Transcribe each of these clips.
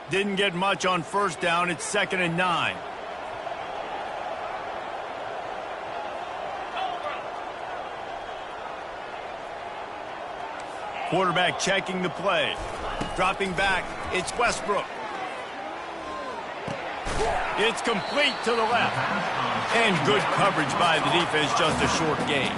Didn't get much on first down. It's 2nd and 9. Quarterback checking the play. Dropping back. It's Westbrook. It's complete to the left. And good coverage by the defense, just a short gain.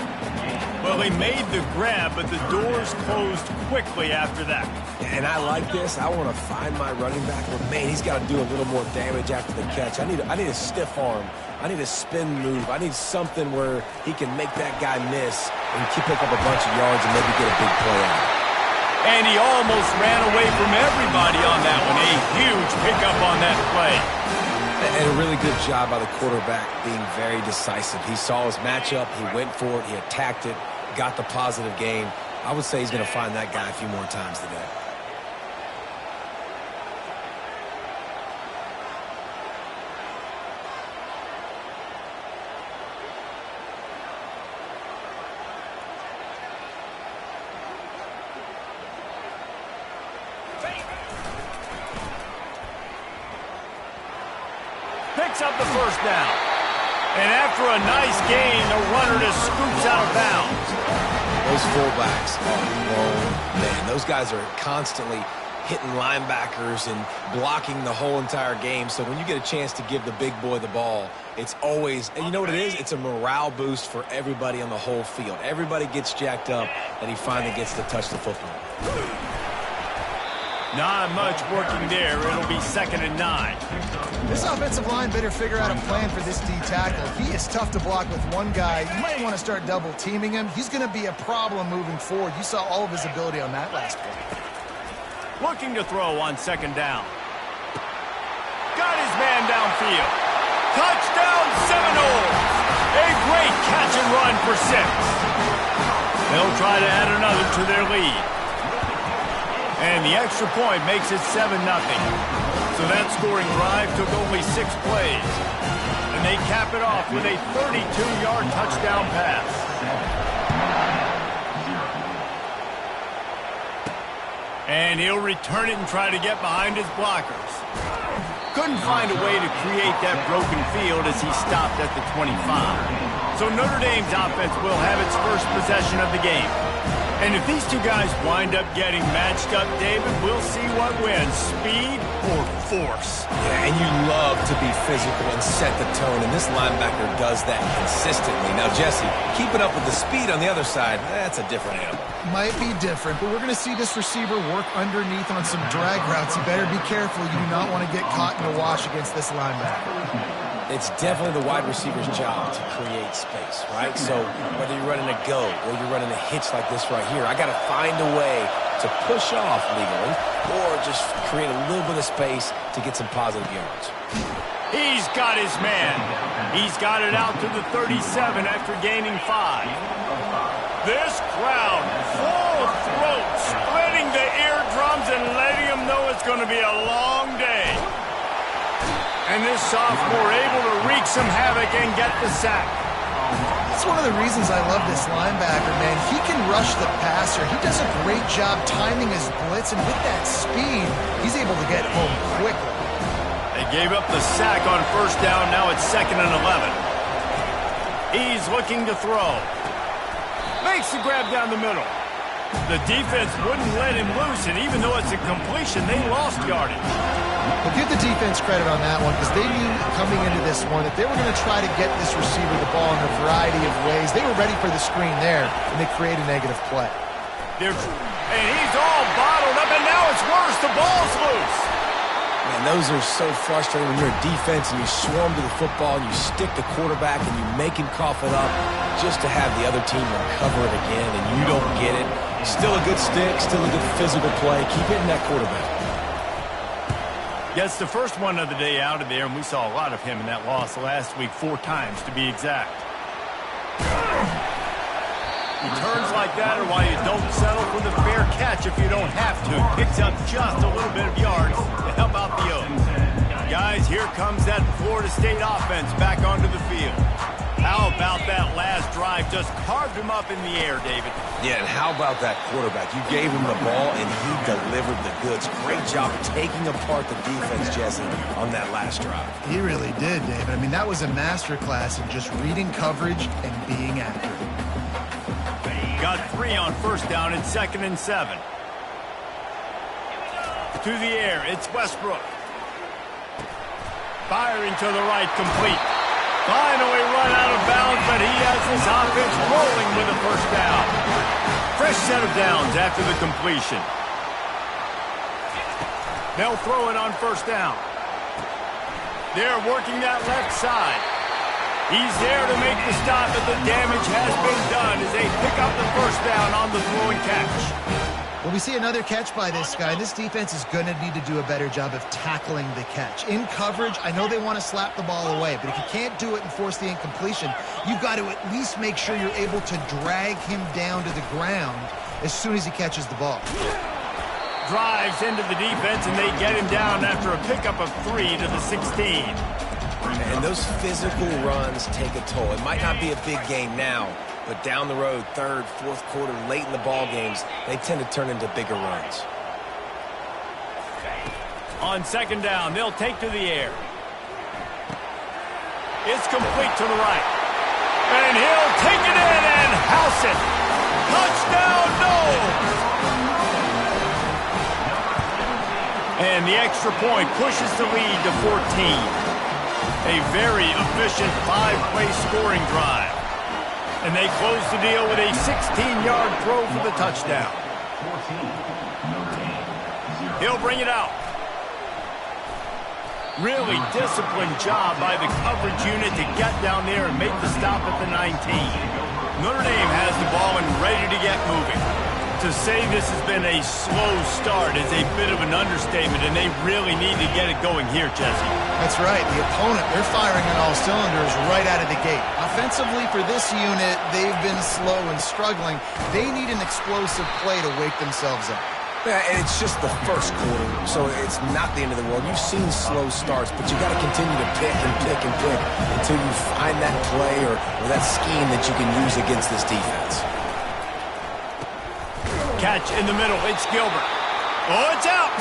Well, they made the grab, but the doors closed quickly after that. And I like this. I want to find my running back, but man, he's got to do a little more damage after the catch. I need a stiff arm. I need a spin move. I need something where he can make that guy miss and pick up a bunch of yards and maybe get a big play out. And he almost ran away from everybody on that one. A huge pickup on that play. And a really good job by the quarterback being very decisive. He saw his matchup. He went for it. He attacked it. Got the positive gain. I would say he's going to find that guy a few more times today. Picks up the first down. And after a nice gain, the runner just scoops out of bounds. Those fullbacks are grown men. Those guys are constantly hitting linebackers and blocking the whole entire game. So when you get a chance to give the big boy the ball, it's always, and you know what it is? It's a morale boost for everybody on the whole field. Everybody gets jacked up, and he finally gets to touch the football. Not much working there. It'll be 2nd and 9. This offensive line better figure out a plan for this D tackle. He is tough to block with one guy. You might want to start double teaming him. He's going to be a problem moving forward. You saw all of his ability on that last play. Looking to throw on 2nd down. Got his man downfield. Touchdown Seminoles! A great catch and run for 6. They'll try to add another to their lead. And the extra point makes it 7-0. So that scoring drive took only 6 plays. And they cap it off with a 32-yard touchdown pass. And he'll return it and try to get behind his blockers. Couldn't find a way to create that broken field as he stopped at the 25. So Notre Dame's offense will have its first possession of the game. And if these two guys wind up getting matched up, David, we'll see what wins, speed or force. Yeah, and you love to be physical and set the tone, and this linebacker does that consistently. Now, Jesse, keeping up with the speed on the other side, that's a different animal. Might be different, but we're going to see this receiver work underneath on some drag routes. You better be careful. You do not want to get caught in a wash against this linebacker. It's definitely the wide receiver's job to create space, right? So whether you're running a go or you're running a hitch like this right here, I got to find a way to push off legally or just create a little bit of space to get some positive yards. He's got his man. He's got it out to the 37 after gaining 5. This crowd, full throat, splitting the eardrums and letting them know it's going to be a long day. And this sophomore able to wreak some havoc and get the sack. That's one of the reasons I love this linebacker, man. He can rush the passer. He does a great job timing his blitz, and with that speed, he's able to get home quickly. They gave up the sack on first down. Now it's 2nd and 11. He's looking to throw. Makes the grab down the middle. The defense wouldn't let him loose, and even though it's a completion, they lost yardage. Well, give the defense credit on that one because they knew coming into this one that they were going to try to get this receiver the ball in a variety of ways. They were ready for the screen there, and they created a negative play. And he's all bottled up, and now it's worse. The ball's loose. Man, those are so frustrating when you're a defense and you swarm to the football and you stick the quarterback and you make him cough it up just to have the other team recover it again and you don't get it. Still a good stick, still a good physical play. Keep hitting that quarterback. Gets the first one of the day out of there, and we saw a lot of him in that loss last week, 4 times to be exact. Returns like that are why you don't settle for the fair catch if you don't have to. Picks up just a little bit of yards to help out the Oaks. Guys, here comes that Florida State offense back onto the field. How about that last drive? Just carved him up in the air, David. Yeah, and how about that quarterback? You gave him the ball, and he delivered the goods. Great job taking apart the defense, Jesse, on that last drive. He really did, David. I mean, that was a masterclass in just reading coverage and being accurate. Got 3 on first down and 2nd and 7. To the air, it's Westbrook. Firing to the right, complete. Finally run out of bounds, but he has his offense rolling with a first down. Fresh set of downs after the completion. They'll throw it on first down. They're working that left side. He's there to make the stop, but the damage has been done as they pick up the first down on the throw and catch. Well, we see another catch by this guy. This defense is going to need to do a better job of tackling the catch. In coverage, I know they want to slap the ball away, but if you can't do it and force the incompletion, you've got to at least make sure you're able to drag him down to the ground as soon as he catches the ball. Drives into the defense, and they get him down after a pickup of 3 to the 16. And those physical runs take a toll. It might not be a big game now, but down the road, third, fourth quarter, late in the ball games, they tend to turn into bigger runs. On second down, they'll take to the air. It's complete to the right. And he'll take it in and house it. Touchdown, no! And the extra point pushes the lead to 14. A very efficient 5-play scoring drive. And they close the deal with a 16-yard throw for the touchdown. He'll bring it out. Really disciplined job by the coverage unit to get down there and make the stop at the 19. Notre Dame has the ball and ready to get moving. To say this has been a slow start is a bit of an understatement, and they really need to get it going here, Jesse. That's right. The opponent, they're firing on all cylinders right out of the gate. Offensively, for this unit, they've been slow and struggling. They need an explosive play to wake themselves up. Yeah, and it's just the first quarter, so it's not the end of the world. You've seen slow starts, but you got to continue to pick and pick and pick until you find that play or that scheme that you can use against this defense. Catch in the middle. It's Gilbert. Oh, it's out.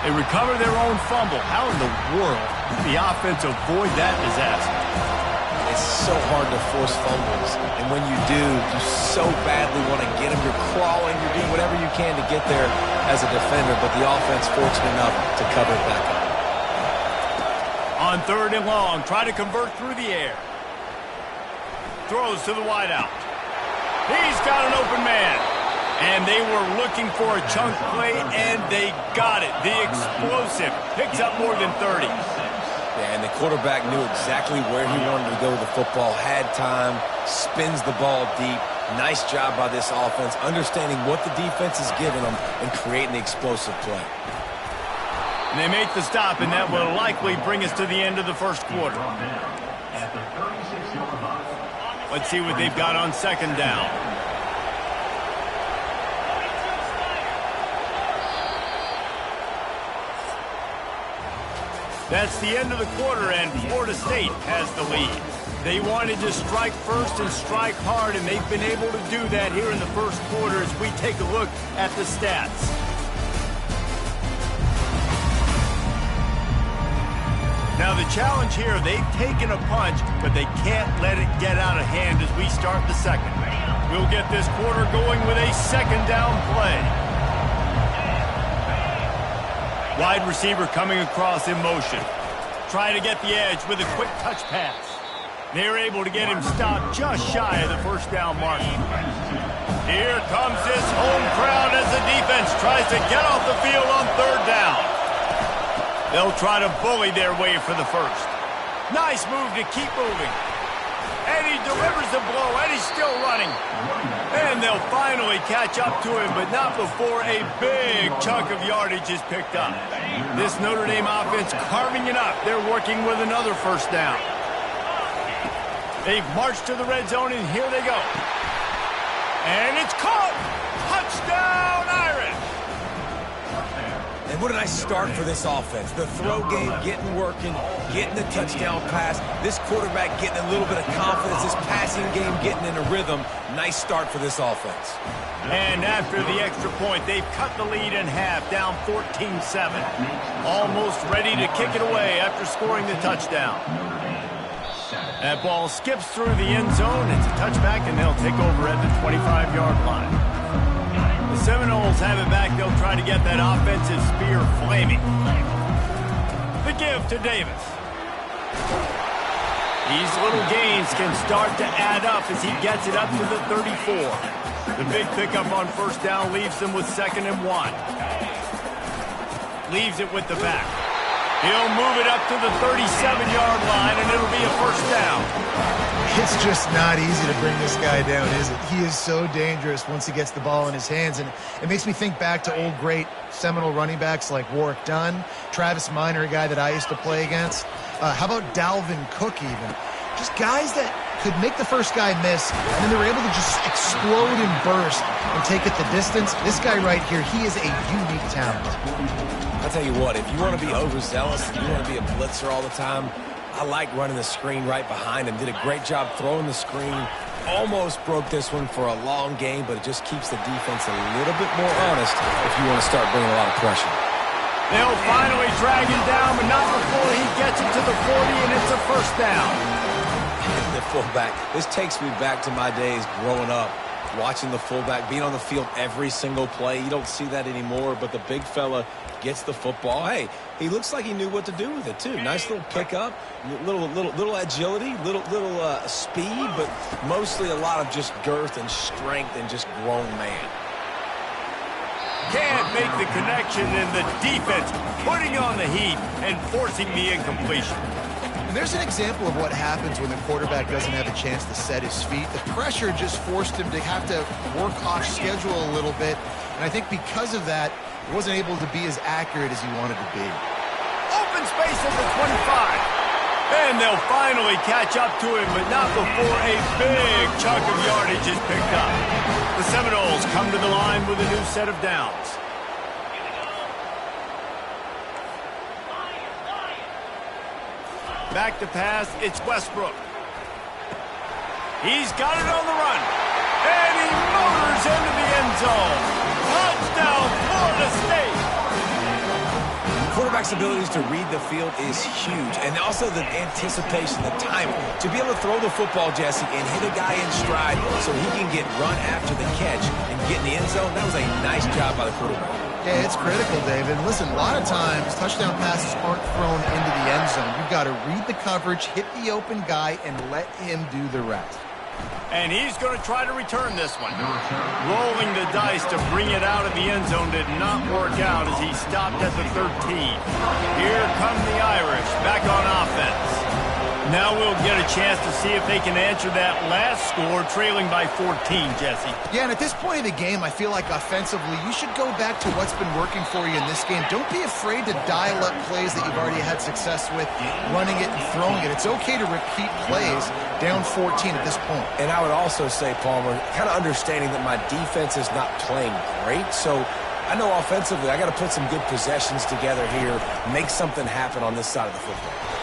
They recover their own fumble. How in the world did the offense avoid that disaster? It's so hard to force fumbles, and when you do, you so badly want to get them. You're crawling, you're doing whatever you can to get there as a defender, but the offense fortunate enough to cover it back up. On third and long, try to convert through the air. Throws to the wideout. He's got an open man. And they were looking for a chunk play, and they got it. The explosive picks up more than 30. Yeah, and the quarterback knew exactly where he wanted to go with the football, had time, spins the ball deep. Nice job by this offense, understanding what the defense is giving them and creating the explosive play. And they make the stop, and that will likely bring us to the end of the first quarter. Let's see what they've got on second down. That's the end of the quarter, and Florida State has the lead. They wanted to strike first and strike hard, and they've been able to do that here in the first quarter as we take a look at the stats. Now the challenge here, they've taken a punch, but they can't let it get out of hand as we start the second. We'll get this quarter going with a second down play. Wide receiver coming across in motion. Trying to get the edge with a quick touch pass. They're able to get him stopped just shy of the first down mark. Here comes this home crowd as the defense tries to get off the field on third down. They'll try to bully their way for the first. Nice move to keep moving. And he delivers the blow, and he's still running. And they'll finally catch up to him, but not before a big chunk of yardage is picked up. This Notre Dame offense carving it up. They're working with another first down. They've marched to the red zone, and here they go. And it's caught! Touchdown, Irish! And what a nice start for this offense. The throw game getting working, getting the touchdown pass. This quarterback getting a little bit of confidence. This passing game getting in a rhythm. Nice start for this offense. And after the extra point, they've cut the lead in half, down 14-7. Almost ready to kick it away after scoring the touchdown. That ball skips through the end zone. It's a touchback, and they'll take over at the 25-yard line. The Seminoles have it back. They'll try to get that offensive spear flaming. The give to Davis. These little gains can start to add up as he gets it up to the 34. The big pickup on first down leaves them with 2nd and 1. Leaves it with the back. He'll move it up to the 37-yard line, and it'll be a first down. It's just not easy to bring this guy down, is it? He is so dangerous once he gets the ball in his hands, and it makes me think back to old great Seminole running backs like Warwick Dunn, Travis Minor, a guy that I used to play against. How about Dalvin Cook even? Just guys that could make the first guy miss, and then they were able to just explode and burst and take it the distance. This guy right here, he is a unique talent. I'll tell you what, if you want to be overzealous, if you want to be a blitzer all the time, I like running the screen right behind him. Did a great job throwing the screen. Almost broke this one for a long game, but it just keeps the defense a little bit more honest if you want to start bringing a lot of pressure. They'll finally drag him down, but not before he gets it to the 40, and it's a first down. The fullback. This takes me back to my days growing up, watching the fullback, being on the field every single play. You don't see that anymore, but the big fella gets the football. Hey, he looks like he knew what to do with it, too. Nice little pickup, little agility, little speed, but mostly a lot of just girth and strength and just grown man. Can't make the connection, and the defense putting on the heat and forcing the incompletion. There's an example of what happens when the quarterback doesn't have a chance to set his feet. The pressure just forced him to have to work off schedule a little bit, and I think because of that, he wasn't able to be as accurate as he wanted to be. Open space at the 25. And they'll finally catch up to him, but not before a big chunk of yardage is picked up. The Seminoles come to the line with a new set of downs. Back to pass, it's Westbrook. He's got it on the run. And he motors into the end zone. Touchdown, Florida State. Quarterback's abilities to read the field is huge, and also the anticipation, the timing. To be able to throw the football, Jesse, and hit a guy in stride so he can get run after the catch and get in the end zone, that was a nice job by the quarterback. Yeah, it's critical, David. Listen, a lot of times touchdown passes aren't thrown into the end zone. You've got to read the coverage, hit the open guy, and let him do the rest. And he's going to try to return this one. Rolling the dice to bring it out of the end zone did not work out as he stopped at the 13. Here come the Irish back on offense. Now we'll get a chance to see if they can answer that last score, trailing by 14, Jesse. Yeah, and at this point of the game, I feel like offensively, you should go back to what's been working for you in this game. Don't be afraid to dial up plays that you've already had success with, running it and throwing it. It's okay to repeat plays down 14 at this point. And I would also say, Palmer, kind of understanding that my defense is not playing great, so I know offensively I got to put some good possessions together here, make something happen on this side of the football.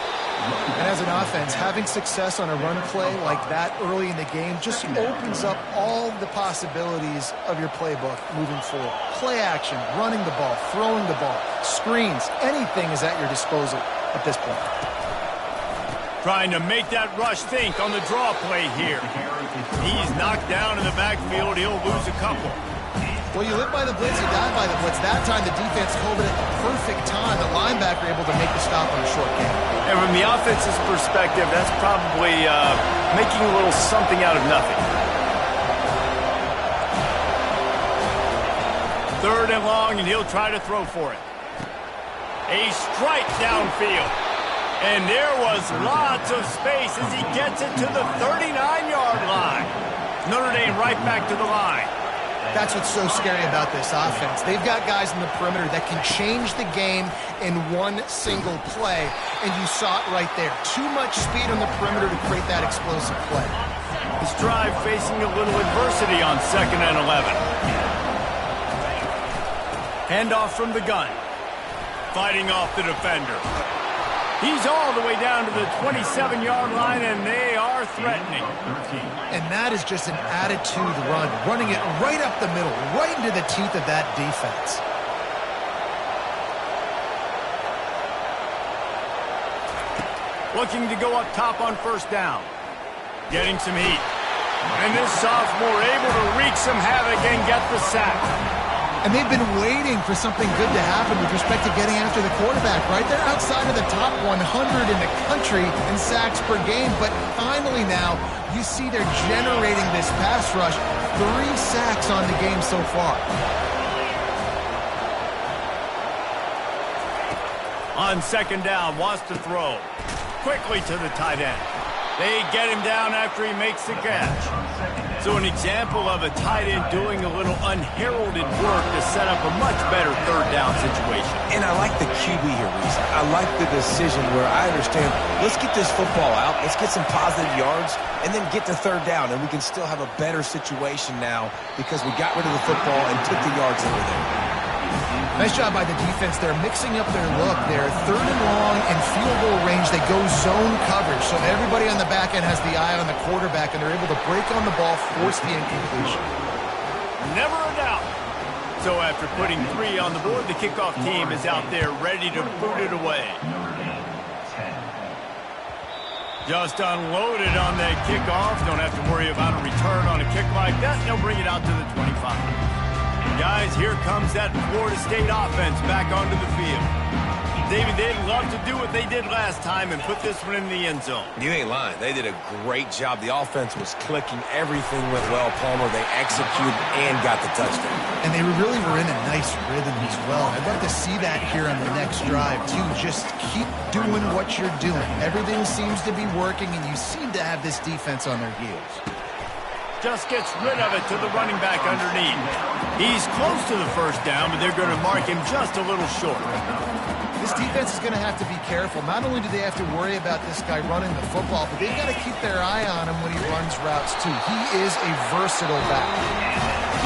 And as an offense, having success on a run play like that early in the game just opens up all the possibilities of your playbook moving forward. Play action, running the ball, throwing the ball, screens, anything is at your disposal at this point. Trying to make that rush think on the draw play here. He's knocked down in the backfield. He'll lose a couple. Well, you live by the blitz, you die by the blitz. That time, the defense called it at the perfect time. The linebacker able to make the stop on a short game. And from the offense's perspective, that's probably making a little something out of nothing. 3rd and long, and he'll try to throw for it. A strike downfield. And there was lots of space as he gets it to the 39-yard line. Notre Dame right back to the line. That's what's so scary about this offense. They've got guys in the perimeter that can change the game in one single play, and you saw it right there. Too much speed on the perimeter to create that explosive play. This drive facing a little adversity on 2nd and 11. Handoff from the gun. fighting off the defender. He's all the way down to the 27-yard line, and they are threatening. And that is just an attitude run, running it right up the middle, right into the teeth of that defense. Looking to go up top on first down. Getting some heat. And this sophomore able to wreak some havoc and get the sack. And they've been waiting for something good to happen with respect to getting after the quarterback, right? They're outside of the top 100 in the country in sacks per game, but finally now you see they're generating this pass rush. 3 sacks on the game so far. On second down, wants to throw. Quickly to the tight end. They get him down after he makes the catch. So an example of a tight end doing a little unheralded work to set up a much better third down situation. And I like the QB here, Reese. I like the decision where I understand, let's get this football out, let's get some positive yards, and then get to third down, and we can still have a better situation now because we got rid of the football and took the yards that were there. Nice job by the defense. They're mixing up their look. They're third and long and field goal range. They go zone coverage, so everybody on the back end has the eye on the quarterback, and they're able to break on the ball, force the incompletion. Never a doubt. So after putting 3 on the board, the kickoff team is out there ready to boot it away. Just unloaded on that kickoff. Don't have to worry about a return on a kick like that. They'll bring it out to the 25. Guys, here comes that Florida State offense back onto the field. David, they'd love to do what they did last time and put this one in the end zone. You ain't lying. They did a great job. The offense was clicking. Everything went well, Palmer. They executed and got the touchdown. And they really were in a nice rhythm as well. I'd love to see that here on the next drive, too. Just keep doing what you're doing. Everything seems to be working, and you seem to have this defense on their heels. Just gets rid of it to the running back underneath. He's close to the first down, but they're going to mark him just a little short. This defense is going to have to be careful. Not only do they have to worry about this guy running the football, but they've got to keep their eye on him when he runs routes, too. He is a versatile back.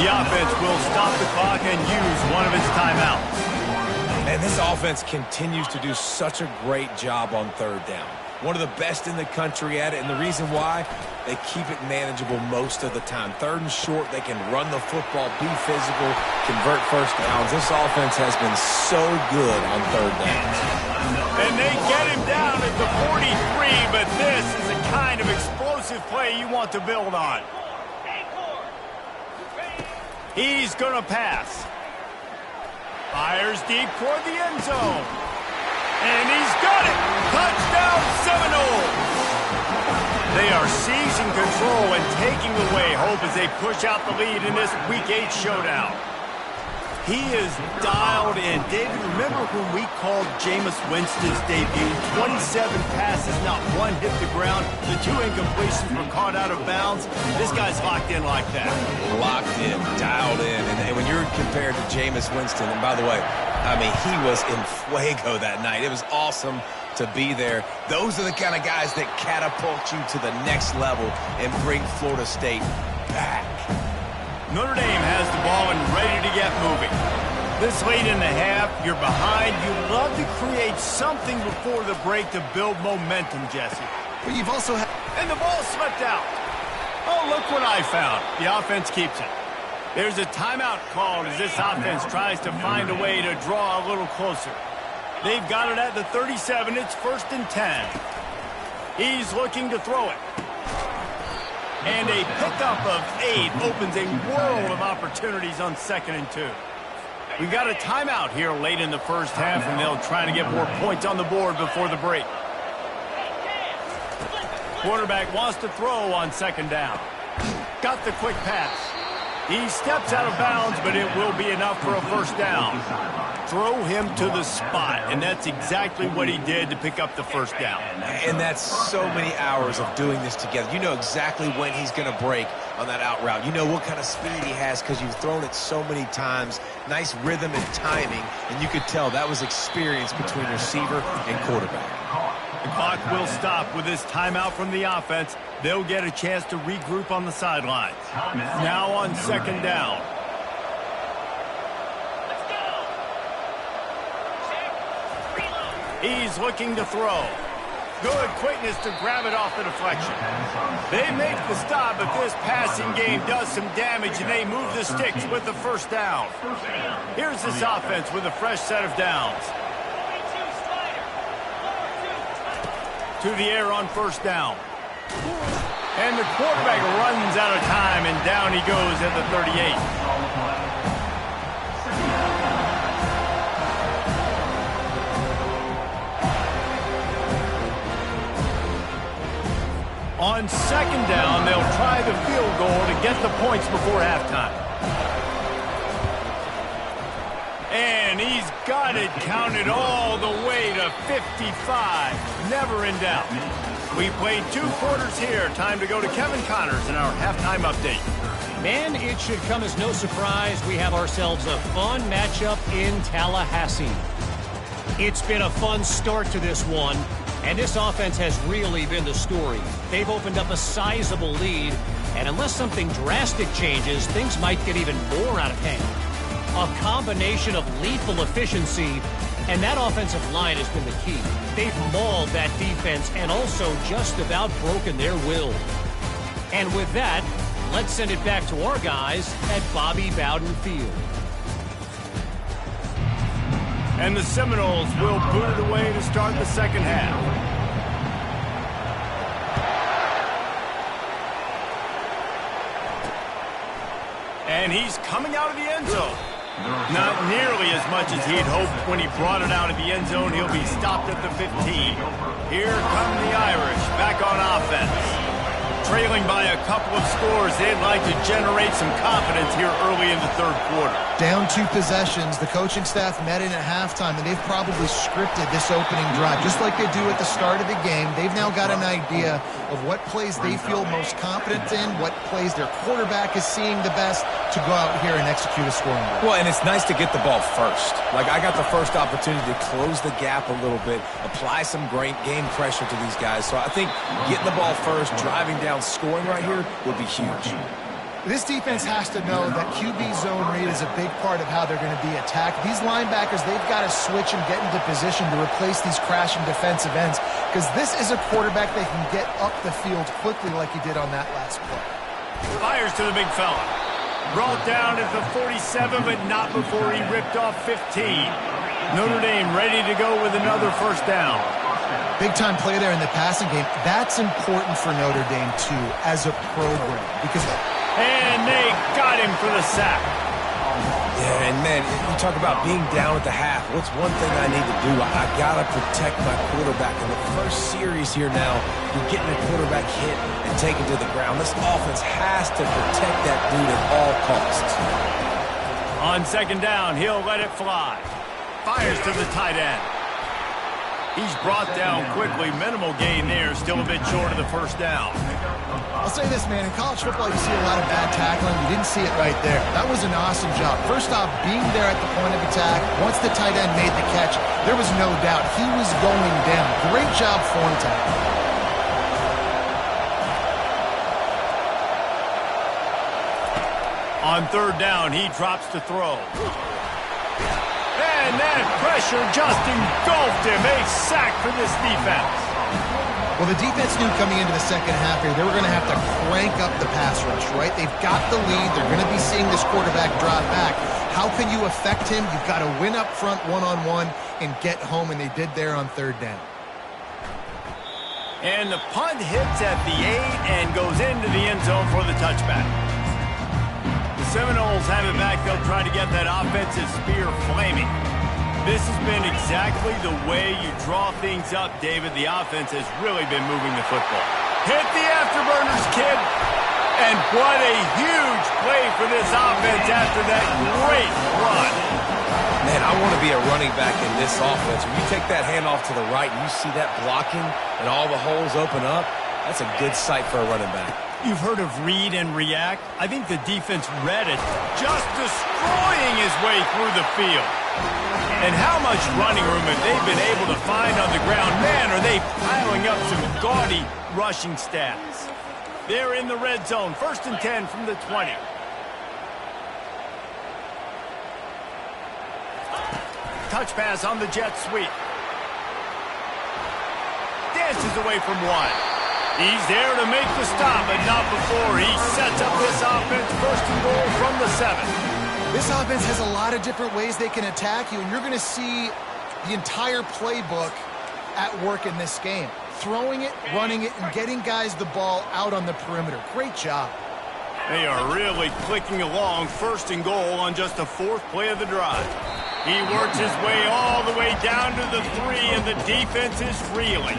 The offense will stop the clock and use one of its timeouts. And this offense continues to do such a great job on third down. One of the best in the country at it, and the reason why, they keep it manageable most of the time. Third and short, they can run the football, be physical, convert first downs. This offense has been so good on third downs. And they get him down at the 43, but this is the kind of explosive play you want to build on. He's going to pass. Fires deep toward the end zone. And he's got it! Touchdown Seminoles! They are seizing control and taking away hope as they push out the lead in this Week 8 showdown. He is dialed in. David, remember when we called Jameis Winston's debut? 27 passes, not one hit the ground. The 2 incompletions were caught out of bounds. This guy's locked in like that. Locked in, dialed in. And when you're compared to Jameis Winston, and by the way, I mean, he was in fuego that night. It was awesome to be there. Those are the kind of guys that catapult you to the next level and bring Florida State back. Notre Dame has the ball and ready to get moving. This late in the half, you're behind. You love to create something before the break to build momentum, Jesse. But you've also had... And the ball slipped out. Oh, look what I found. The offense keeps it. There's a timeout called as this offense tries to find a way to draw a little closer. They've got it at the 37. It's 1st and 10. He's looking to throw it. And a pickup of 8 opens a world of opportunities on 2nd and 2. We've got a timeout here late in the first half, and they'll try to get more points on the board before the break. Quarterback wants to throw on 2nd down. Got the quick pass. He steps out of bounds, but it will be enough for a first down. Throw him to the spot, and that's exactly what he did to pick up the first down. And that's so many hours of doing this together. You know exactly when he's going to break on that out route. You know what kind of speed he has because you've thrown it so many times. Nice rhythm and timing, and you could tell that was experience between receiver and quarterback. The clock will stop with this timeout from the offense. They'll get a chance to regroup on the sidelines. Now on 2nd down. He's looking to throw. Good quickness to grab it off the deflection. They make the stop, but this passing game does some damage, and they move the sticks with the first down. Here's this offense with a fresh set of downs. To the air on first down. And the quarterback runs out of time, and down he goes at the 38. On second down, they'll try the field goal to get the points before halftime. And he's got it counted all the way to 55. Never in doubt. We played 2 quarters here. Time to go to Kevin Connors in our halftime update. Man, it should come as no surprise we have ourselves a fun matchup in Tallahassee. It's been a fun start to this one, and this offense has really been the story. They've opened up a sizable lead, and unless something drastic changes, things might get even more out of hand. A combination of lethal efficiency, and that offensive line has been the key. They've mauled that defense and also just about broken their will. And with that, let's send it back to our guys at Bobby Bowden Field. And the Seminoles will boot it away to start the second half. And he's coming out of the end zone. Not nearly as much as he'd hoped when he brought it out of the end zone. He'll be stopped at the 15. Here come the Irish back on offense. Trailing by a couple of scores, they'd like to generate some confidence here early in the third quarter. Down 2 possessions, the coaching staff met in at halftime, and they've probably scripted this opening drive. Just like they do at the start of the game, they've now got an idea of what plays they feel most confident in, what plays their quarterback is seeing the best to go out here and execute a scoring drive. Well, and it's nice to get the ball first. Like, I got the first opportunity to close the gap a little bit, apply some great game pressure to these guys. So I think getting the ball first, driving down, scoring right here would be huge. This defense has to know that QB zone read is a big part of how they're going to be attacked. These linebackers, they've got to switch and get into position to replace these crashing defensive ends, because this is a quarterback that can get up the field quickly like he did on that last play. Fires to the big fella. Brought down at the 47, but not before he ripped off 15. Notre Dame ready to go with another first down. Big-time play there in the passing game. That's important for Notre Dame, too, as a program. And they got him for the sack. Yeah, and man, you talk about being down at the half. What's one thing I need to do? I got to protect my quarterback. In the first series here now, you're getting a quarterback hit and taken to the ground. This offense has to protect that dude at all costs. On second down, he'll let it fly. Fires to the tight end. He's brought down quickly. Minimal gain there. Still a bit short of the first down. I'll say this, man. In college football, you see a lot of bad tackling. You didn't see it right there. That was an awesome job. First off, being there at the point of attack. Once the tight end made the catch, there was no doubt he was going down. Great job form tackling. On third down, he drops to throw. And that pressure just engulfed him. A sack for this defense. Well, the defense knew coming into the second half here, they were going to have to crank up the pass rush, right? They've got the lead. They're going to be seeing this quarterback drop back. How can you affect him? You've got to win up front one-on-one and get home, and they did there on third down. And the punt hits at the 8 and goes into the end zone for the touchback. The Seminoles have it back. They'll try to get that offensive spear flaming. This has been exactly the way you draw things up, David. The offense has really been moving the football. Hit the afterburners, kid. And what a huge play for this offense after that great run. Man, I want to be a running back in this offense. When you take that handoff to the right and you see that blocking and all the holes open up, that's a good sight for a running back. You've heard of read and react. I think the defense read it, just destroying his way through the field. And how much running room have they been able to find on the ground? Man, are they piling up some gaudy rushing stats. They're in the red zone. 1st and 10 from the 20. Touch pass on the jet sweep. dances away from one. He's there to make the stop, but not before he sets up this offense first and goal from the 7. This offense has a lot of different ways they can attack you, and you're going to see the entire playbook at work in this game. Throwing it, running it, and getting guys the ball out on the perimeter. Great job. They are really clicking along first and goal on just the 4th play of the drive. He works his way all the way down to the 3, and the defense is reeling.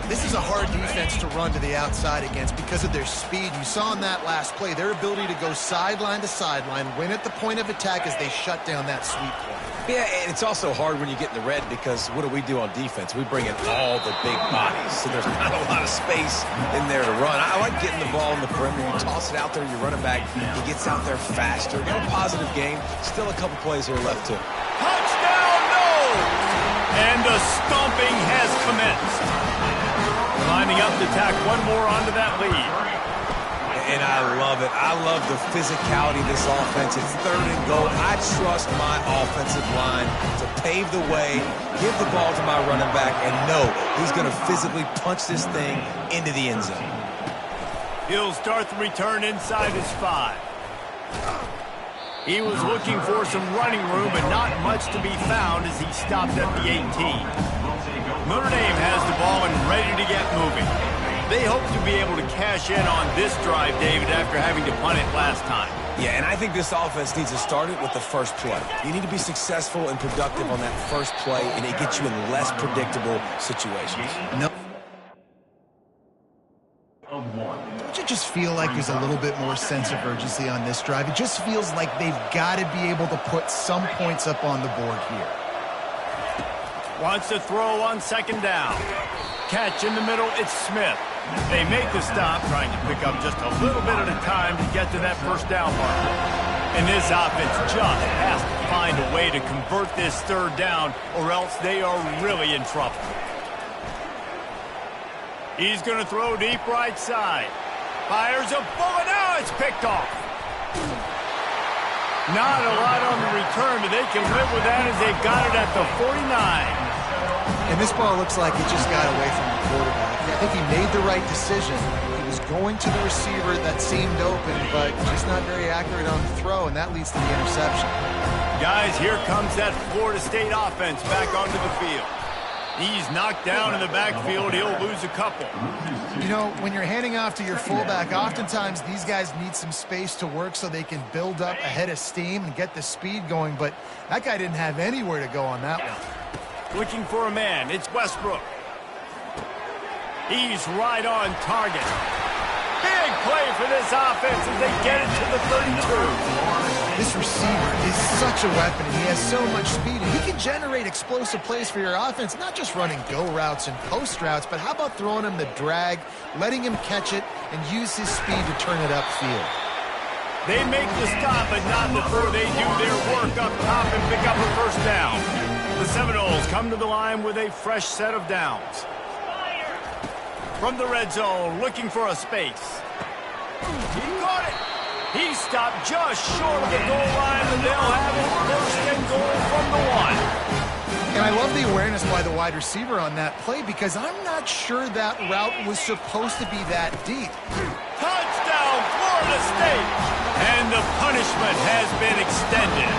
This is a hard defense to run to the outside against because of their speed. You saw in that last play their ability to go sideline to sideline, win at the point of attack as they shut down that sweep play. Yeah, and it's also hard when you get in the red because what do on defense? We bring in all the big bodies, so there's not a lot of space in there to run. I like getting the ball in the perimeter. You toss it out there, you run it back. He gets out there faster. Got a positive game. Still a couple plays here left to. Touchdown, no! And the stomping has commenced. Lining up to tack one more onto that lead. And I love it. I love the physicality of this offense. It's 3rd and goal. I trust my offensive line to pave the way, give the ball to my running back, and know he's going to physically punch this thing into the end zone. He'll start the return inside his 5. He was looking for some running room, but not much to be found as he stopped at the 18. Notre Dame has the ball and ready to get moving. They hope to be able to cash in on this drive, David, after having to punt it last time. Yeah, and I think this offense needs to start it with the first play. You need to be successful and productive on that first play, and it gets you in less predictable situations. No. Don't you just feel like there's a little bit more sense of urgency on this drive? It just feels like they've got to be able to put some points up on the board here. Wants to throw on 2nd down. Catch in the middle, it's Smith. They make the stop, trying to pick up just a little bit at a time to get to that first down marker. And this offense just has to find a way to convert this 3rd down, or else they are really in trouble. He's going to throw deep right side. Fires a bullet. Now it's picked off. Not a lot on the return, but they can live with that as they've got it at the 49. And this ball looks like it just got away from the quarterback. I think he made the right decision. He was going to the receiver that seemed open, but just not very accurate on the throw, and that leads to the interception. Guys, here comes that Florida State offense back onto the field. He's knocked down in the backfield. He'll lose a couple. You know, when you're handing off to your fullback, oftentimes these guys need some space to work so they can build up a head of steam and get the speed going, but that guy didn't have anywhere to go on that one. Looking for a man. It's Westbrook. He's right on target. Big play for this offense as they get it to the 32. This receiver is such a weapon, and he has so much speed, and he can generate explosive plays for your offense, not just running go routes and post routes, but how about throwing him the drag, letting him catch it, and use his speed to turn it upfield. They make the stop, but not before they do their work up top and pick up a first down. The Seminoles come to the line with a fresh set of downs. From the red zone, looking for a space. He caught it. He stopped just short of the goal line, and they'll have it first and goal from the 1. And I love the awareness by the wide receiver on that play because I'm not sure that route was supposed to be that deep. Touchdown, Florida State! And the punishment has been extended.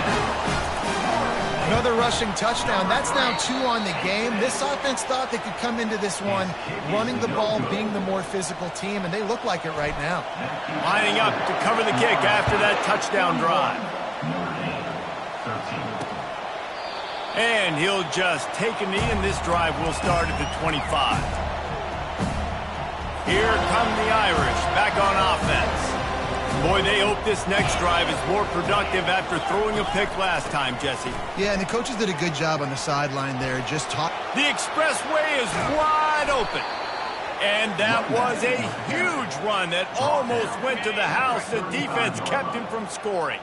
Another rushing touchdown. That's now 2 on the game. This offense thought they could come into this one running the ball, being the more physical team, and they look like it right now. Lining up to cover the kick after that touchdown drive. And he'll just take a knee, and this drive will start at the 25. Here come the Irish, back on offense. Boy, they hope this next drive is more productive after throwing a pick last time, Jesse. Yeah, and the coaches did a good job on the sideline there. Just talk. The expressway is wide open. And that was a huge run that almost went to the house. The defense kept him from scoring.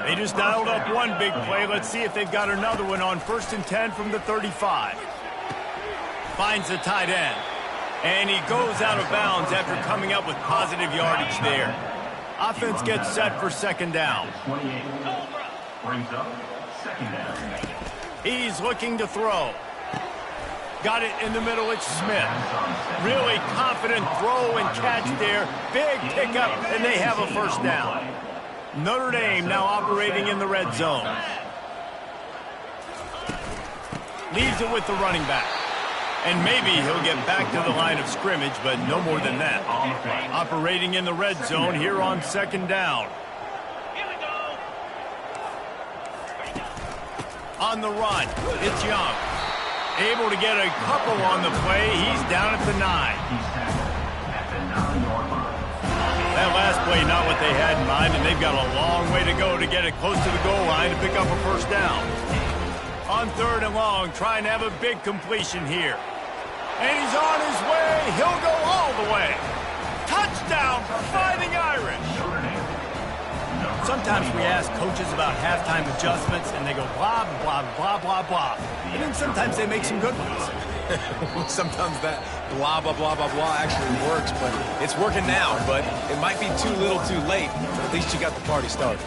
They just dialed up one big play. Let's see if they've got another one on 1st and 10 from the 35. Finds the tight end. And he goes out of bounds after coming up with positive yardage there. Offense gets set for 2nd down. He's looking to throw. Got it in the middle, it's Smith. Really confident throw and catch there. Big pickup, and they have a first down. Notre Dame now operating in the red zone. Leaves it with the running back. And maybe he'll get back to the line of scrimmage, but no more than that. Operating in the red zone here on second down. On the run, it's Young. Able to get a couple on the play. He's down at the 9. That last play, not what they had in mind, and they've got a long way to go to get it close to the goal line to pick up a first down. On 3rd and long, trying to have a big completion here. And he's on his way. He'll go all the way. Touchdown for Fighting Irish. Sometimes we ask coaches about halftime adjustments, and they go blah, blah, blah, blah, blah. And then sometimes they make some good ones. Sometimes that blah, blah, blah, blah, blah actually works, but it's working now. But it might be too little too late, but at least you got the party started.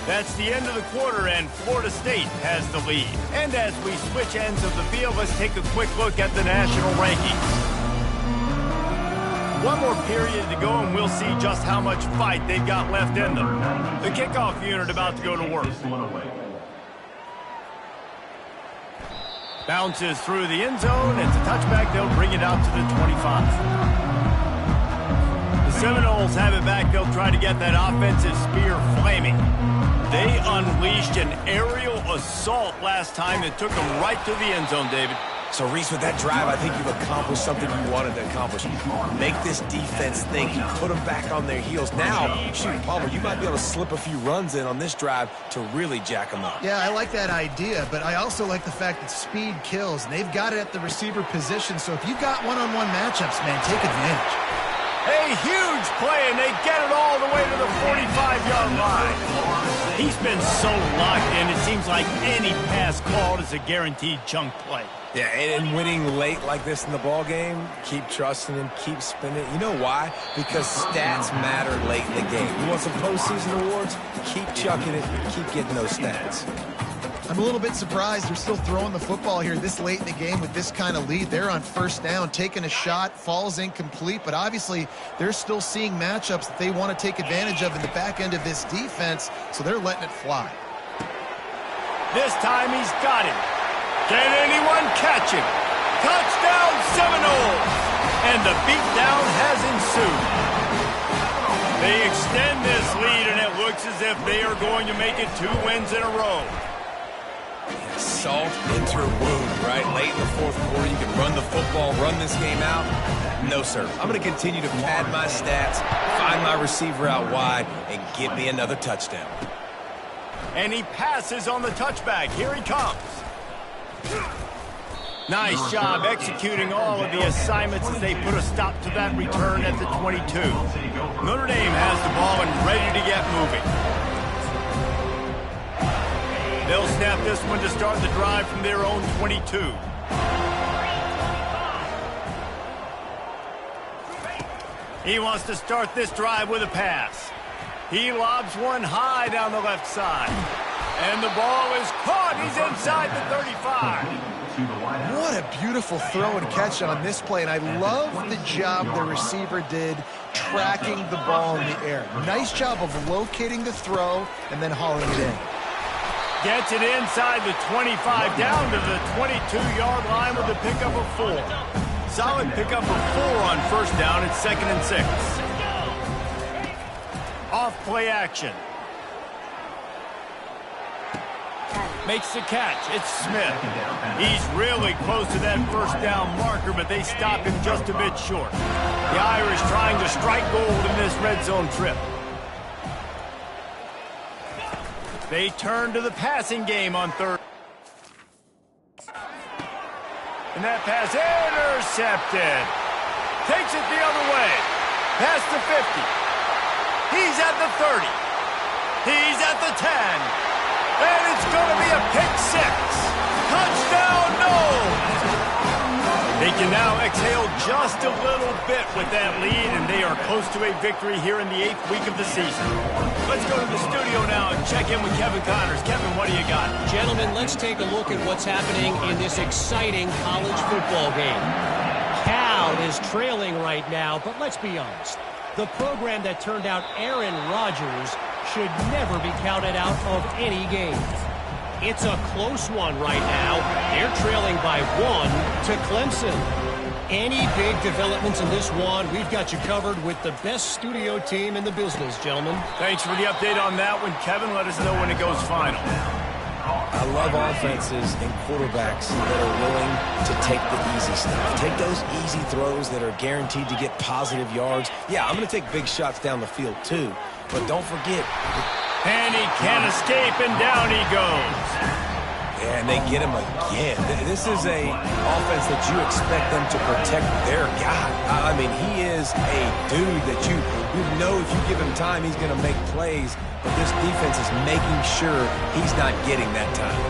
That's the end of the quarter, and Florida State has the lead. And as we switch ends of the field, let's take a quick look at the national rankings. One more period to go, and we'll see just how much fight they've got left in them. The kickoff unit about to go to work. Bounces through the end zone. It's a touchback. They'll bring it out to the 25. The Seminoles have it back. They'll try to get that offensive spear flaming. They unleashed an aerial assault last time that took them right to the end zone, David. So, Reese, with that drive, I think you've accomplished something you wanted to accomplish. Make this defense think. Put them back on their heels. Now, shoot, Palmer, you might be able to slip a few runs in on this drive to really jack them up. Yeah, I like that idea, but I also like the fact that speed kills, and they've got it at the receiver position. So if you've got one-on-one matchups, man, take advantage. A huge play, and they get it all the way to the 45-yard line. He's been so locked in, it seems like any pass called is a guaranteed chunk play. Yeah, and winning late like this in the ball game, keep trusting him, keep spinning. You know why? Because stats matter late in the game. You want some postseason awards? Keep chucking it, keep getting those stats. I'm a little bit surprised they're still throwing the football here this late in the game with this kind of lead. They're on first down, taking a shot, falls incomplete, but obviously they're still seeing matchups that they want to take advantage of in the back end of this defense, so they're letting it fly. This time he's got him. Can anyone catch him? Touchdown Seminoles! And the beatdown has ensued. They extend this lead, and it looks as if they are going to make it 2 wins in a row. Salt into her wound, right? Late in the 4th quarter, you can run the football, run this game out. No, sir. I'm going to continue to pad my stats, find my receiver out wide, and get me another touchdown. And he passes on the touchback. Here he comes. Nice job executing all of the assignments as they put a stop to that return at the 22. Notre Dame has the ball and ready to get moving. They'll snap this one to start the drive from their own 22. He wants to start this drive with a pass. He lobs one high down the left side. And the ball is caught. He's inside the 35. What a beautiful throw and catch on this play, and I love the job the receiver did tracking the ball in the air. Nice job of locating the throw and then hauling it in. Gets it inside the 25, down to the 22-yard line with a pickup of 4. Solid pickup of 4 on first down. It's 2nd and 6. Off play action. Makes the catch. It's Smith. He's really close to that first down marker, but they stop him just a bit short. The Irish trying to strike gold in this red zone trip. They turn to the passing game on 3rd. And that pass intercepted. Takes it the other way. Past the 50. He's at the 30. He's at the 10. And it's going to be a pick 6. Touchdown, Noles! They can now exhale just a little bit with that lead, and they are close to a victory here in the 8th week of the season. Let's go to the studio now and check in with Kevin Connors. Kevin, what do you got? Gentlemen, let's take a look at what's happening in this exciting college football game. Cal is trailing right now, but let's be honest. The program that turned out Aaron Rodgers should never be counted out of any game. It's a close one right now. They're trailing by 1 to Clemson. Any big developments in this one, we've got you covered with the best studio team in the business, gentlemen. Thanks for the update on that one, Kevin. Let us know when it goes final. I love offenses and quarterbacks that are willing to take the easy stuff. Take those easy throws that are guaranteed to get positive yards. Yeah, I'm going to take big shots down the field too, but don't forget. And he can't escape, and down he goes. Yeah, and they get him again. This is a offense that you expect them to protect their guy. I mean, he is a dude that you know if you give him time, he's going to make plays. But this defense is making sure he's not getting that time.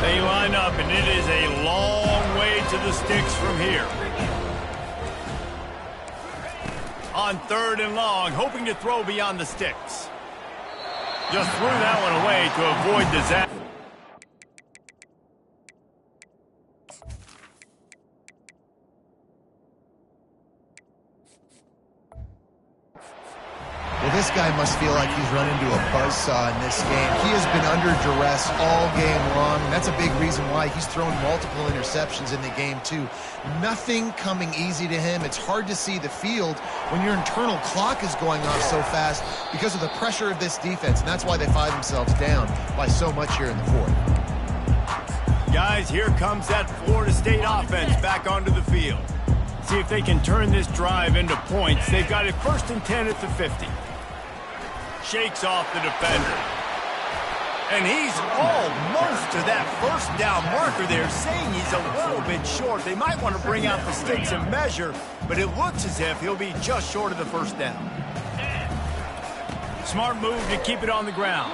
They line up, and it is a long way to the sticks from here. On 3rd and long, hoping to throw beyond the sticks. Just threw that one away to avoid disaster. Well, this guy must feel like he's run into a buzzsaw in this game. He has been under duress all game long, and that's a big reason why he's thrown multiple interceptions in the game, too. Nothing coming easy to him. It's hard to see the field when your internal clock is going off so fast because of the pressure of this defense, and that's why they find themselves down by so much here in the 4th. Guys, here comes that Florida State offense back onto the field. See if they can turn this drive into points. They've got it 1st and 10 at the 50. Shakes off the defender. And he's almost to that 1st down marker there, saying he's a little bit short. They might want to bring out the sticks and measure, but it looks as if he'll be just short of the 1st down. Smart move to keep it on the ground.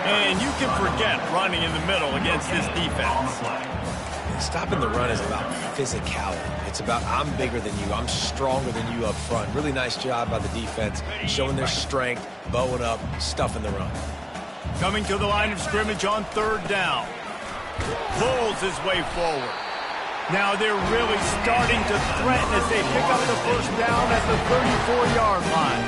And you can forget running in the middle against this defense. Stopping the run is about physicality. It's about I'm bigger than you, I'm stronger than you up front. Really nice job by the defense, showing their strength, bowing up, stuffing the run. Coming to the line of scrimmage on 3rd down. Pulls his way forward. Now they're really starting to threaten as they pick up the 1st down at the 34-yard line.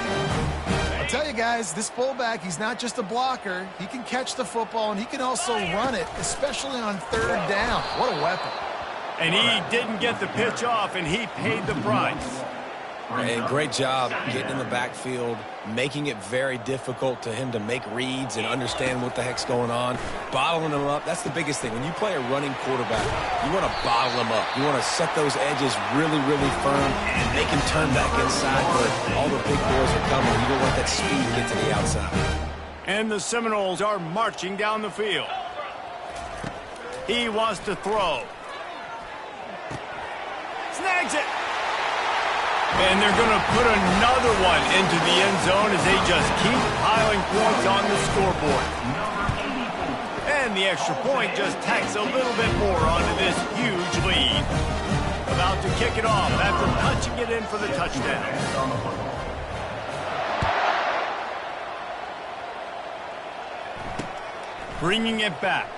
I'll tell you guys, this fullback, he's not just a blocker. He can catch the football, and he can also run it, especially on 3rd down. What a weapon. And he didn't get the pitch off, and he paid the price. And great job getting in the backfield, making it very difficult to him to make reads and understand what the heck's going on, bottling him up. That's the biggest thing. When you play a running quarterback, you want to bottle him up. You want to set those edges really, really firm and make him turn back inside where all the big boys are coming. You don't want that speed to get to the outside. And the Seminoles are marching down the field. He wants to throw. Snags it. And they're going to put another one into the end zone as they just keep piling points on the scoreboard. And the extra point just tacks a little bit more onto this huge lead. About to kick it off after punching it in for the touchdown. Bringing it back.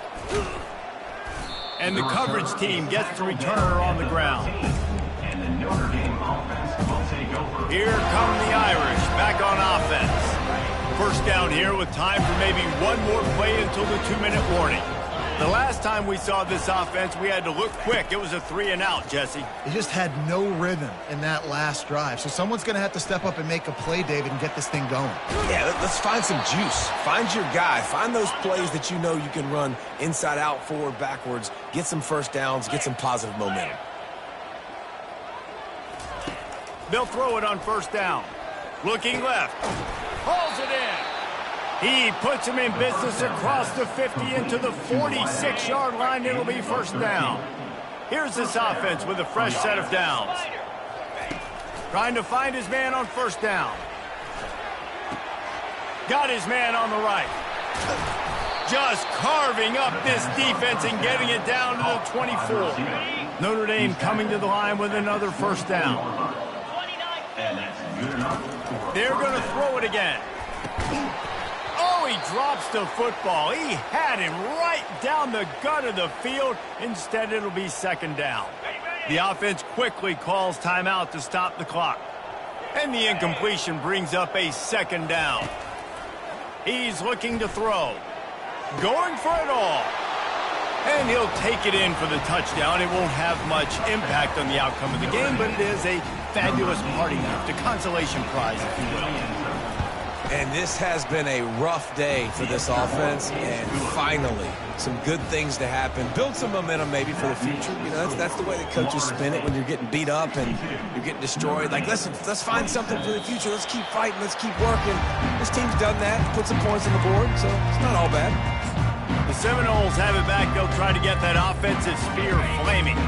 And the coverage team gets the returner on the ground. Here come the Irish back on offense. 1st down here with time for maybe one more play until the 2-minute warning. The last time we saw this offense, we had to look quick. It was a 3-and-out, Jesse. They just had no rhythm in that last drive. So someone's going to have to step up and make a play, David, and get this thing going. Yeah, let's find some juice. Find your guy. Find those plays that you know you can run inside out, forward, backwards. Get some 1st downs. Get some positive momentum. They'll throw it on 1st down. Looking left. Hauls it in. He puts him in business across the 50 into the 46-yard line. It'll be 1st down. Here's this offense with a fresh set of downs. Trying to find his man on 1st down. Got his man on the right. Just carving up this defense and getting it down to the 24. Notre Dame coming to the line with another first down. They're going to throw it again. Oh, he drops the football. He had him right down the gut of the field. Instead, it'll be second down. The offense quickly calls timeout to stop the clock. And the incompletion brings up a second down. He's looking to throw. Going for it all. And he'll take it in for the touchdown. It won't have much impact on the outcome of the game, but it is a fabulous party gift, a consolation prize, if you will. And this has been a rough day for this offense, and finally, some good things to happen. Build some momentum maybe for the future. You know, that's the way the coaches spin it when you're getting beat up and you're getting destroyed. Like, listen, let's find something for the future. Let's keep fighting. Let's keep working. This team's done that, put some points on the board, so it's not all bad. The Seminoles have it back. They'll try to get that offensive spear flaming.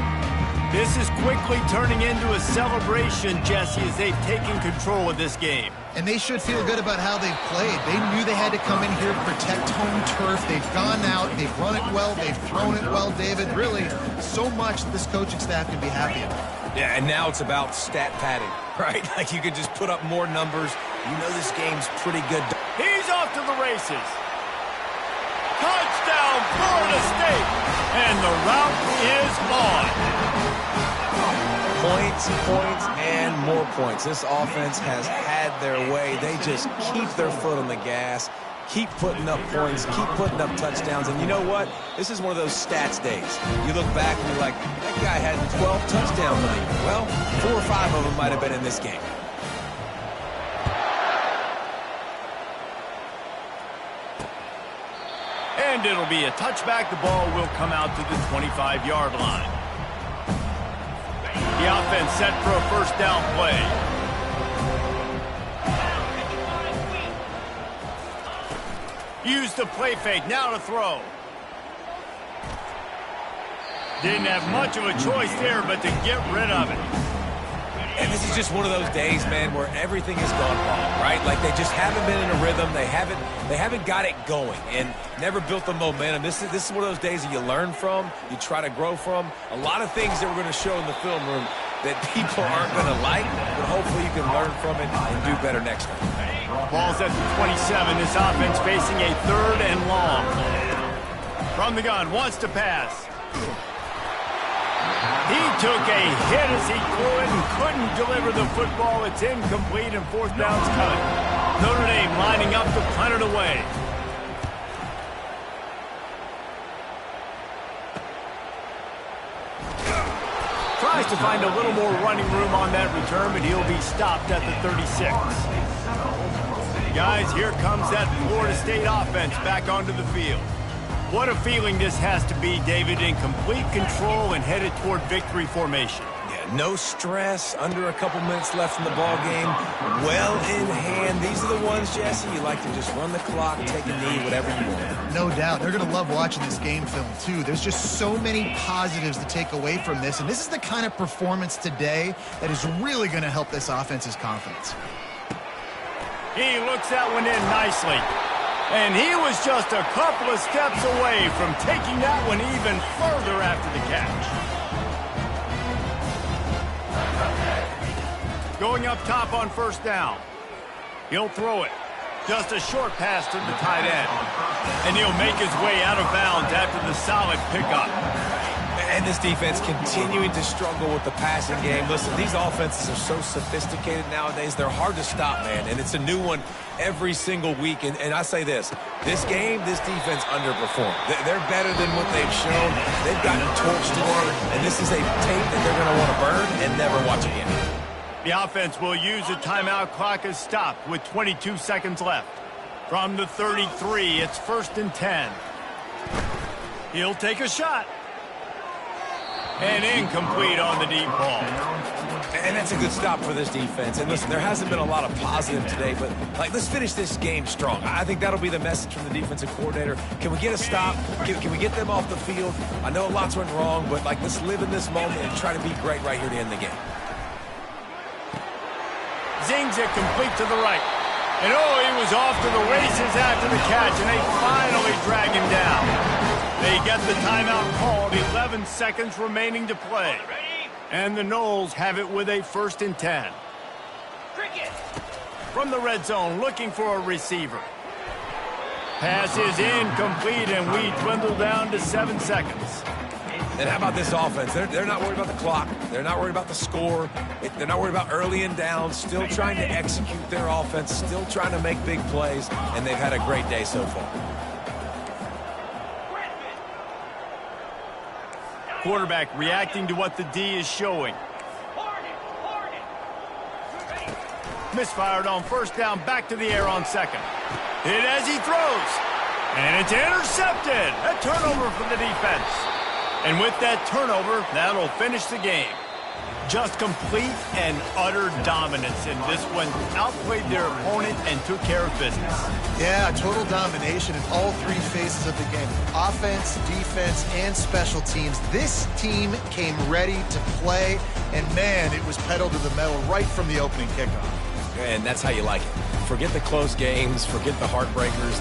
This is quickly turning into a celebration, Jesse, as they've taken control of this game. And they should feel good about how they've played. They knew they had to come in here, protect home turf. They've gone out, they've run it well, they've thrown it well, David. Really, so much that this coaching staff can be happy about. Yeah, and now it's about stat padding, right? Like, you could just put up more numbers. You know this game's pretty good. He's off to the races. Touchdown, Florida State! And the route is on. Points, and more points. This offense has had their way. They just keep their foot on the gas, keep putting up points, keep putting up touchdowns. And you know what? This is one of those stats days. You look back and you're like, that guy had 12 touchdowns on him. Well, 4 or 5 of them might have been in this game. And it'll be a touchback. The ball will come out to the 25-yard line. The offense set for a first down play. Use the play fake. Now to throw. Didn't have much of a choice there, but to get rid of it. And this is just one of those days, man, where everything has gone wrong, right? Like, they just haven't been in a rhythm. They haven't got it going and never built the momentum. This is one of those days that you learn from, you try to grow from. A lot of things that we're going to show in the film room that people aren't going to like, but hopefully you can learn from it and do better next time. Ball's at the 27. This offense facing a third and long. From the gun, wants to pass. He took a hit as he threw it and couldn't deliver the football. It's incomplete and fourth down's coming. Notre Dame lining up to punt it away. Tries to find a little more running room on that return, but he'll be stopped at the 36. Guys, here comes that Florida State offense back onto the field. What a feeling this has to be, David, in complete control and headed toward victory formation. Yeah, no stress, under a couple minutes left in the ball game, well in hand. These are the ones, Jesse, you like to just run the clock, take a knee, whatever you want. No doubt. They're going to love watching this game film, too. There's just so many positives to take away from this, and this is the kind of performance today that is really going to help this offense's confidence. He looks that one in nicely. And he was just a couple of steps away from taking that one even further after the catch. Going up top on first down. He'll throw it. Just a short pass to the tight end. And he'll make his way out of bounds after the solid pickup. And this defense continuing to struggle with the passing game. Listen, these offenses are so sophisticated nowadays. They're hard to stop, man. And it's a new one every single week. And I say this game, this defense underperformed. They're better than what they've shown. They've gotten torched today. And this is a tape that they're going to want to burn and never watch again. The offense will use the timeout. Clock is stopped with 22 seconds left. From the 33, it's 1st and 10. He'll take a shot. And incomplete on the deep ball. And that's a good stop for this defense. And listen, there hasn't been a lot of positive today, but let's finish this game strong. I think that'll be the message from the defensive coordinator. Can we get a stop? Can we get them off the field? I know a lot's went wrong, but let's live in this moment and try to be great right here to end the game. Zings it complete to the right. And oh, he was off to the races after the catch, and they finally drag him down. They get the timeout called, 11 seconds remaining to play. And the Noles have it with a 1st and 10. From the red zone, looking for a receiver. Pass is incomplete, and we dwindle down to 7 seconds. And how about this offense? They're not worried about the clock. They're not worried about the score. They're not worried about early and down. Still trying to execute their offense. Still trying to make big plays. And they've had a great day so far. Quarterback reacting to what the D is showing. Misfired on 1st down. Back to the air on 2nd. Hit as he throws. And it's intercepted. A turnover for the defense. And with that turnover, that'll finish the game. Just complete and utter dominance in this one. Outplayed their opponent and took care of business. Yeah, total domination in all 3 phases of the game. Offense, defense, and special teams. This team came ready to play, and man, it was pedal to the metal right from the opening kickoff. And that's how you like it. Forget the close games, forget the heartbreakers,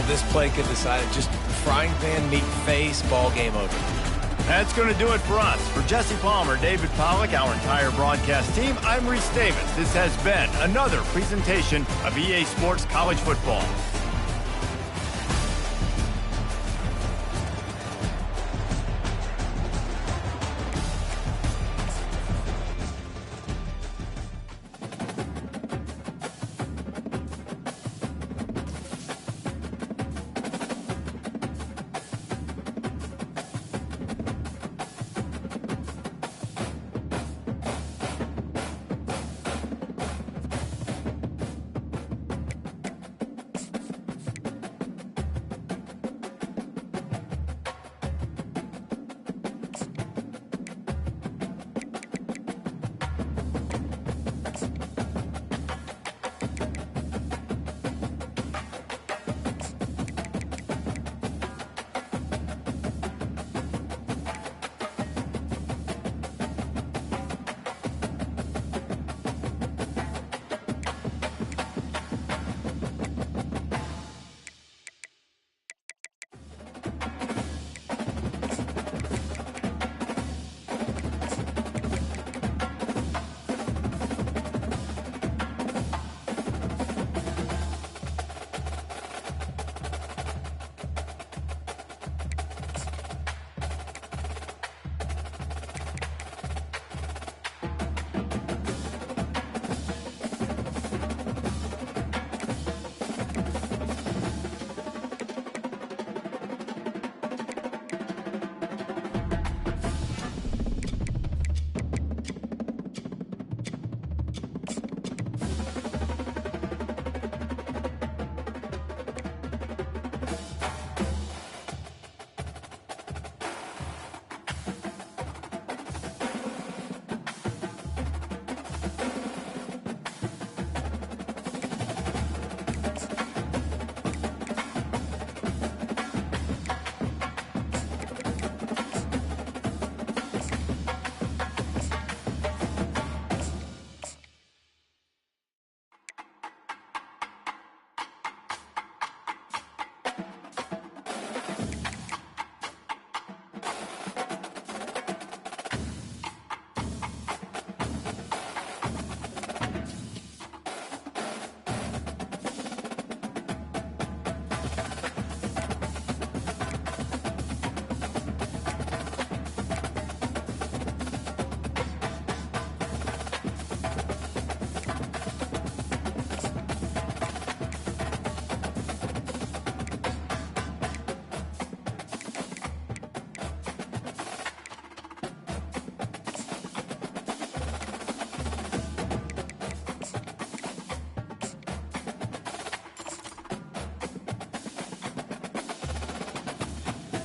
this play could decide it. Just frying pan meet face, ball game over. That's going to do it for us. For Jesse Palmer, David Pollack, our entire broadcast team, I'm Reese Davis. This has been another presentation of EA Sports College Football.